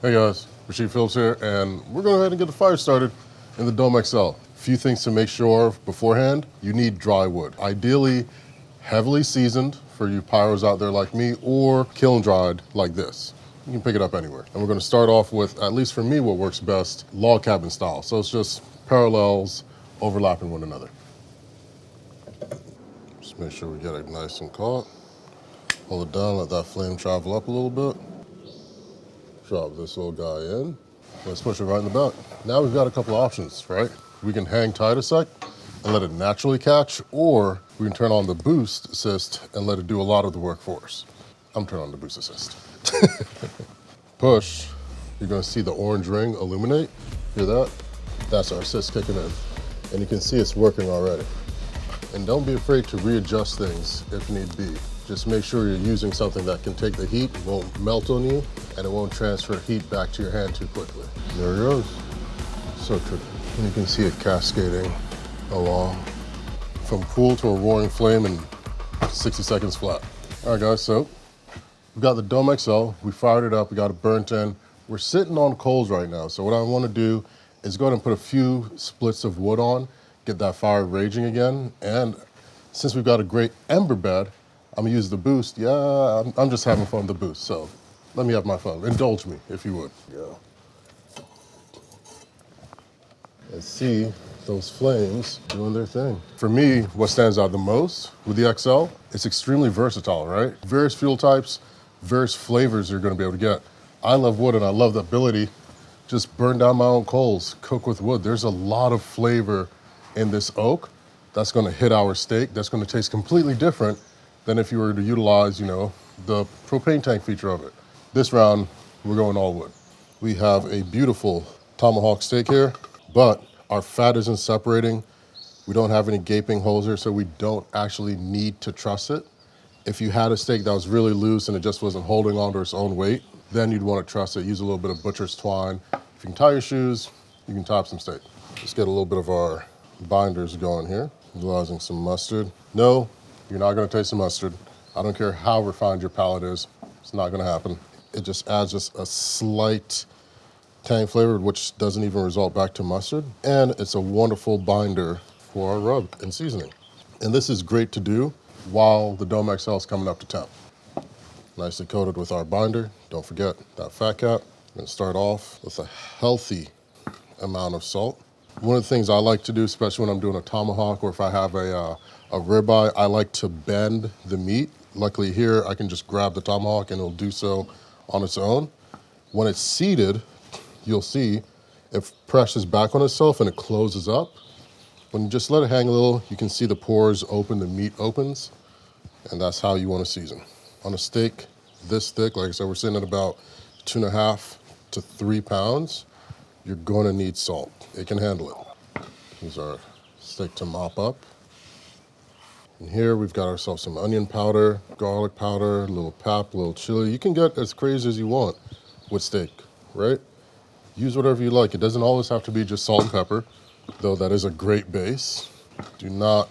Hey guys, Rashid Phillips here, and we're going to go ahead and get the fire started in the Dome XL. Few things to make sure beforehand. You need dry wood. Ideally, heavily seasoned for you pyros out there like me, or kiln dried like this. You can pick it up anywhere. And we're going to start off with, at least for me, what works best, log cabin style. So it's just parallels overlapping one another. Just make sure we get it nice and caught. Hold it down, let that flame travel up a little bit. Drop this little guy in. Let's push it right in the back. Now we've got a couple of options, right? We can hang tight a sec and let it naturally catch, or we can turn on the boost assist and let it do a lot of the work for us. I'm turning on the boost assist. Push, you're gonna see the orange ring illuminate. Hear that? That's our assist kicking in. And you can see it's working already. And don't be afraid to readjust things if need be. Just make sure you're using something that can take the heat, won't melt on you, and it won't transfer heat back to your hand too quickly. There it goes. So tricky. And you can see it cascading along from cool to a roaring flame in 60 seconds flat. All right guys, so we've got the Dome XL, we fired it up, we got it burnt in. We're sitting on coals right now, so what I wanna do is go ahead and put a few splits of wood on, get that fire raging again, and since we've got a great ember bed, I'm gonna use the boost. Yeah, I'm just having fun with the boost, so let me have my fun. Indulge me, if you would. Yeah. And see those flames doing their thing. For me, what stands out the most with the XL, it's extremely versatile, right? Various fuel types, various flavors you're gonna be able to get. I love wood and I love the ability just burn down my own coals, cook with wood. There's a lot of flavor in this oak that's gonna hit our steak, that's gonna taste completely different than if you were to utilize, the propane tank feature of it. This round, we're going all wood. We have a beautiful tomahawk steak here, but our fat isn't separating. We don't have any gaping holes here, so we don't actually need to truss it. If you had a steak that was really loose and it just wasn't holding on to its own weight, then you'd want to truss it. Use a little bit of butcher's twine. If you can tie your shoes, you can top some steak. Let's get a little bit of our binders going here. Utilizing some mustard. No, you're not gonna taste the mustard. I don't care how refined your palate is. It's not gonna happen. It just adds just a slight tang flavor, which doesn't even result back to mustard. And it's a wonderful binder for our rub and seasoning. And this is great to do while the Dome XL is coming up to temp. Nicely coated with our binder. Don't forget that fat cap. I'm gonna start off with a healthy amount of salt. One of the things I like to do, especially when I'm doing a tomahawk or if I have a ribeye, I like to bend the meat. Luckily here, I can just grab the tomahawk and it'll do so on its own. When it's seated, you'll see it presses back on itself and it closes up. When you just let it hang a little, you can see the pores open, the meat opens, and that's how you want to season. On a steak this thick, like I said, we're sitting at about 2.5 to 3 pounds. You're going to need salt. It can handle it. Use our steak to mop up. And here we've got ourselves some onion powder, garlic powder, a little pap, a little chili. You can get as crazy as you want with steak, right? Use whatever you like. It doesn't always have to be just salt and pepper, though that is a great base. Do not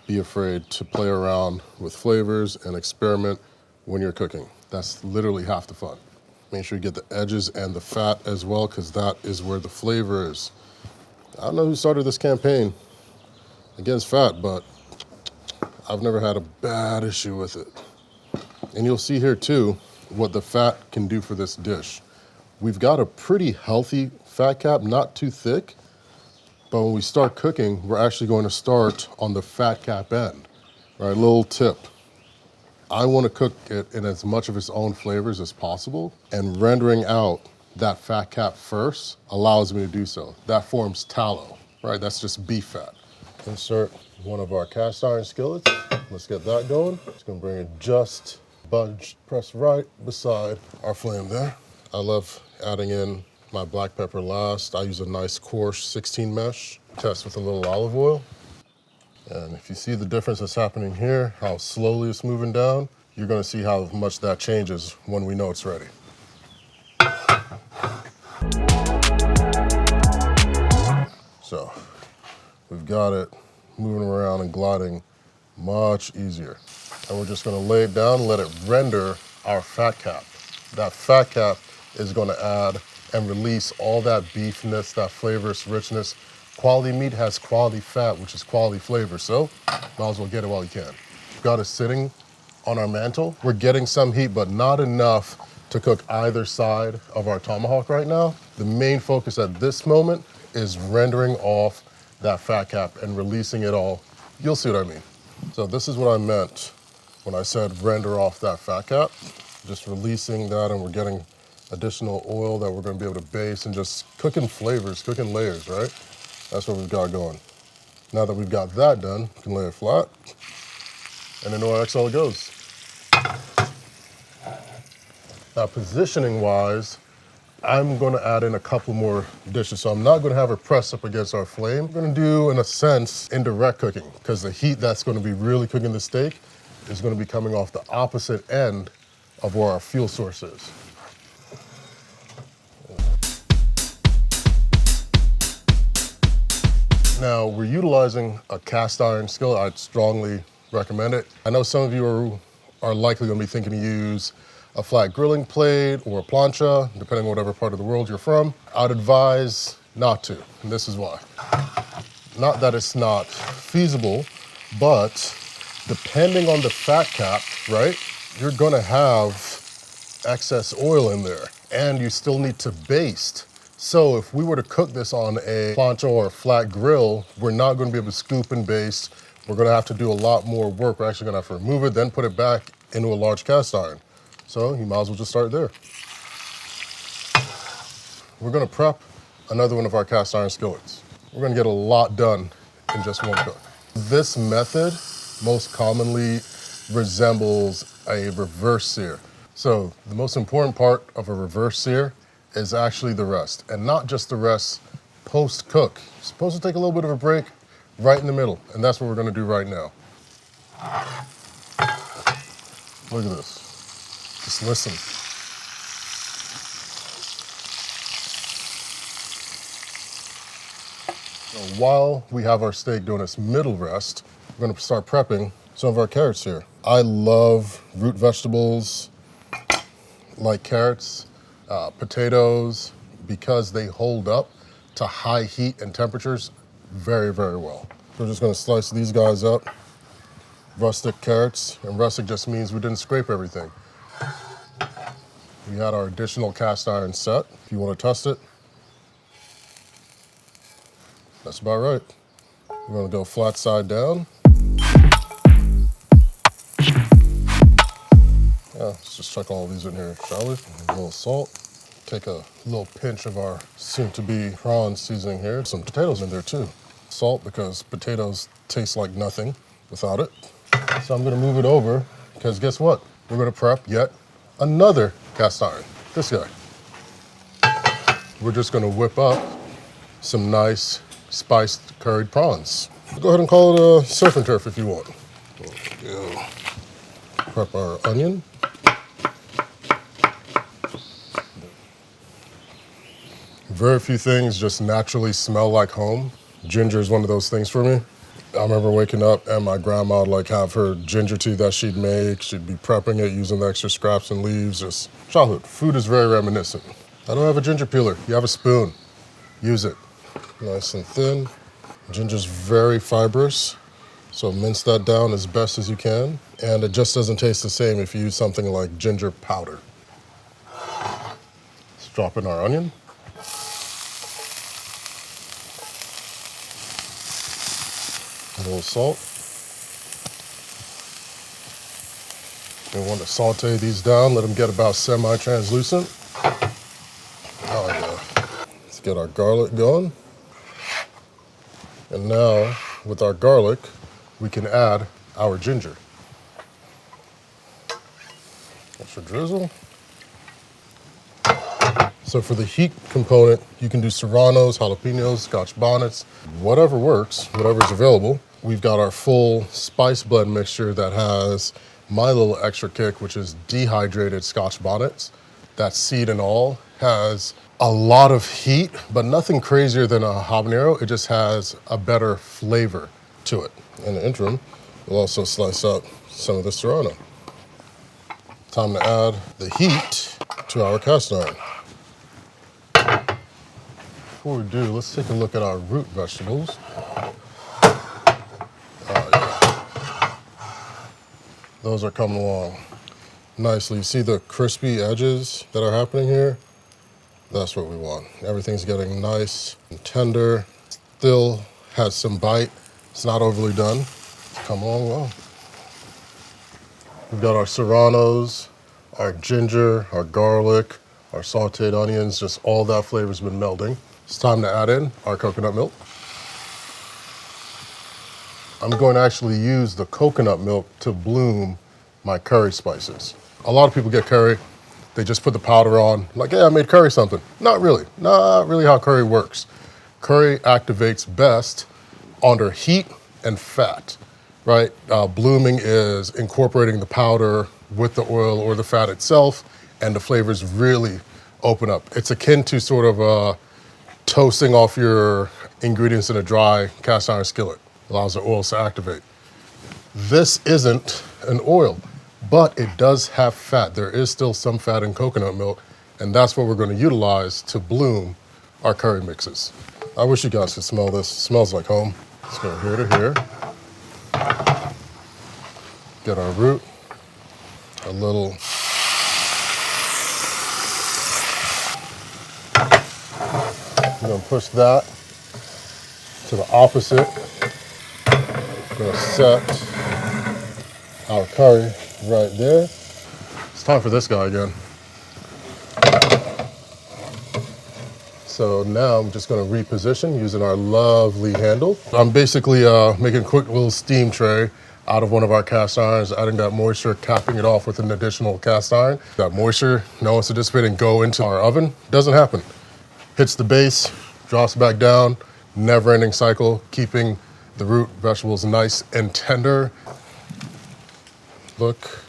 be afraid to play around with flavors and experiment when you're cooking. That's literally half the fun. Make sure you get the edges and the fat as well, because that is where the flavor is. I don't know who started this campaign against fat, but I've never had a bad issue with it. And you'll see here too, what the fat can do for this dish. We've got a pretty healthy fat cap, not too thick, but when we start cooking, we're actually going to start on the fat cap end, right? Little tip. I want to cook it in as much of its own flavors as possible, and rendering out that fat cap first allows me to do so. That forms tallow, right? That's just beef fat. Insert one of our cast iron skillets. Let's get that going. Just gonna bring it just press right beside our flame there. I love adding in my black pepper last. I use a nice coarse 16 mesh. Test with a little olive oil. And if you see the difference that's happening here, how slowly it's moving down, you're gonna see how much that changes when we know it's ready. So, we've got it moving around and gliding much easier. And we're just gonna lay it down and let it render our fat cap. That fat cap is gonna add and release all that beefness, that flavors, richness. Quality meat has quality fat, which is quality flavor, so might as well get it while you can. Got it sitting on our mantle. We're getting some heat, but not enough to cook either side of our tomahawk right now. The main focus at this moment is rendering off that fat cap and releasing it all. You'll see what I mean. So this is what I meant when I said render off that fat cap. Just releasing that, and we're getting additional oil that we're gonna be able to baste and just cooking flavors, cooking layers, right? That's what we've got going. Now that we've got that done, we can lay it flat, and into our XL it goes. Now, positioning-wise, I'm gonna add in a couple more dishes. So I'm not gonna have it pressed up against our flame. I'm gonna do, in a sense, indirect cooking, because the heat that's gonna be really cooking the steak is gonna be coming off the opposite end of where our fuel source is. Now, we're utilizing a cast iron skillet. I'd strongly recommend it. I know some of you are likely gonna be thinking to use a flat grilling plate or a plancha, depending on whatever part of the world you're from. I'd advise not to, and this is why. Not that it's not feasible, but depending on the fat cap, right, you're gonna have excess oil in there, and you still need to baste. So if we were to cook this on a plancha or a flat grill, we're not gonna be able to scoop and baste. We're gonna have to do a lot more work. We're actually gonna have to remove it, then put it back into a large cast iron. So you might as well just start there. We're gonna prep another one of our cast iron skillets. We're gonna get a lot done in just one cook. This method most commonly resembles a reverse sear. So the most important part of a reverse sear is actually the rest, and not just the rest post-cook. You're supposed to take a little bit of a break right in the middle, and that's what we're gonna do right now. Look at this. Just listen. So while we have our steak doing its middle rest, we're gonna start prepping some of our carrots here. I love root vegetables like carrots, potatoes, because they hold up to high heat and temperatures very, very well. We're just gonna slice these guys up. Rustic carrots, and rustic just means we didn't scrape everything. We had our additional cast iron set. If you want to test it, that's about right. We're gonna go flat side down. Yeah, let's just chuck all these in here, shall we? A little salt. Take a little pinch of our soon-to-be prawn seasoning here. Some potatoes in there too. Salt, because potatoes taste like nothing without it. So I'm gonna move it over, because guess what? We're gonna prep yet another cast iron, this guy. We're just gonna whip up some nice spiced curried prawns. Go ahead and call it a surf and turf if you want. There we go. Prep our onion. Very few things just naturally smell like home. Ginger is one of those things for me. I remember waking up and my grandma would like have her ginger tea that she'd make. She'd be prepping it using the extra scraps and leaves. Just childhood. Food is very reminiscent. I don't have a ginger peeler. You have a spoon. Use it. Nice and thin. Ginger's very fibrous, so mince that down as best as you can. And it just doesn't taste the same if you use something like ginger powder. Let's drop in our onion. A little salt. We want to saute these down, let them get about semi-translucent. Oh yeah. Let's get our garlic going. And now, with our garlic, we can add our ginger. Extra drizzle. So for the heat component, you can do serranos, jalapenos, scotch bonnets, whatever works, whatever's available. We've got our full spice blend mixture that has my little extra kick, which is dehydrated scotch bonnets. That seed and all has a lot of heat, but nothing crazier than a habanero. It just has a better flavor to it. In the interim, we'll also slice up some of the serrano. Time to add the heat to our cast iron. before we do, let's take a look at our root vegetables. Those are coming along nicely. You see the crispy edges that are happening here? That's what we want. Everything's getting nice and tender. Still has some bite. It's not overly done. It's coming along well. We've got our serranos, our ginger, our garlic, our sauteed onions, just all that flavor's been melding. It's time to add in our coconut milk. I'm going to actually use the coconut milk to bloom my curry spices. A lot of people get curry, they just put the powder on, like, yeah, I made curry something. Not really how curry works. Curry activates best under heat and fat, right? Blooming is incorporating the powder with the oil or the fat itself, and the flavors really open up. It's akin to sort of toasting off your ingredients in a dry cast iron skillet. Allows the oils to activate. This isn't an oil, but it does have fat. There is still some fat in coconut milk, and that's what we're going to utilize to bloom our curry mixes. I wish you guys could smell this. It smells like home. Let's go here to here. Get our root, a little. I'm going to push that to the opposite. We're gonna set our curry right there. It's time for this guy again. So now I'm just gonna reposition using our lovely handle. I'm basically making a quick little steam tray out of one of our cast irons, adding that moisture, capping it off with an additional cast iron. That moisture, no wants to dissipate and go into our oven. Doesn't happen. Hits the base, drops back down, never-ending cycle, keeping the root vegetables nice and tender. Look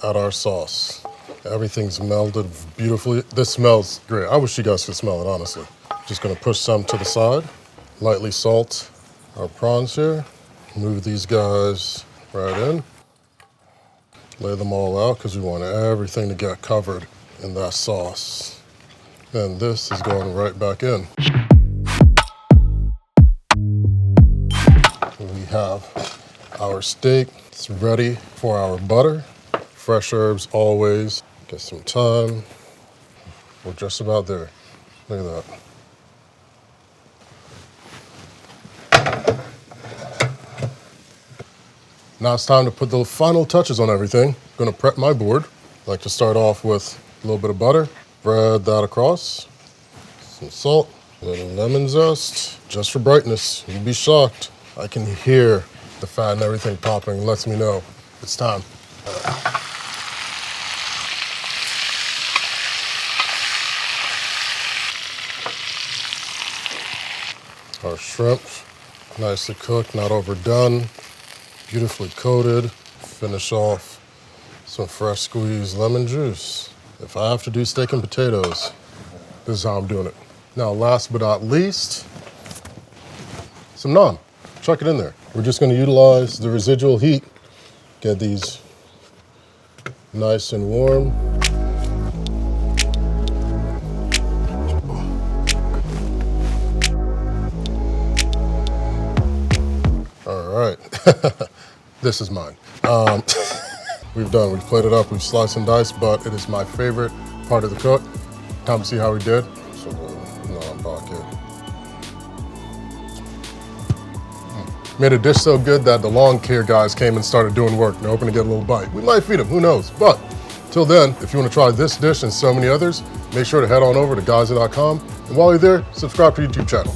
at our sauce. Everything's melded beautifully. This smells great. I wish you guys could smell it, honestly. Just gonna push some to the side. Lightly salt our prawns here. Move these guys right in. Lay them all out because we want everything to get covered in that sauce. And this is going right back in. We have our steak. It's ready for our butter. Fresh herbs always. Get some thyme. We're just about there. Look at that. Now it's time to put the final touches on everything. I'm gonna prep my board. I like to start off with a little bit of butter. Spread that across. Some salt, a little lemon zest, just for brightness. You'd be shocked. I can hear the fat and everything popping. Lets me know it's time. Our shrimp, nicely cooked, not overdone, beautifully coated. Finish off some fresh squeezed lemon juice. If I have to do steak and potatoes, this is how I'm doing it. Now, last but not least, some naan. Chuck it in there. We're just gonna utilize the residual heat, get these nice and warm. All right, this is mine. We've plated up, we've sliced and diced, but it is my favorite part of the cook. Time to see how we did. So, naan pocket. Made a dish so good that the lawn care guys came and started doing work. They're hoping to get a little bite. We might feed them, who knows? But till then, if you want to try this dish and so many others, make sure to head on over to gozney.com. And while you're there, subscribe to our YouTube channel.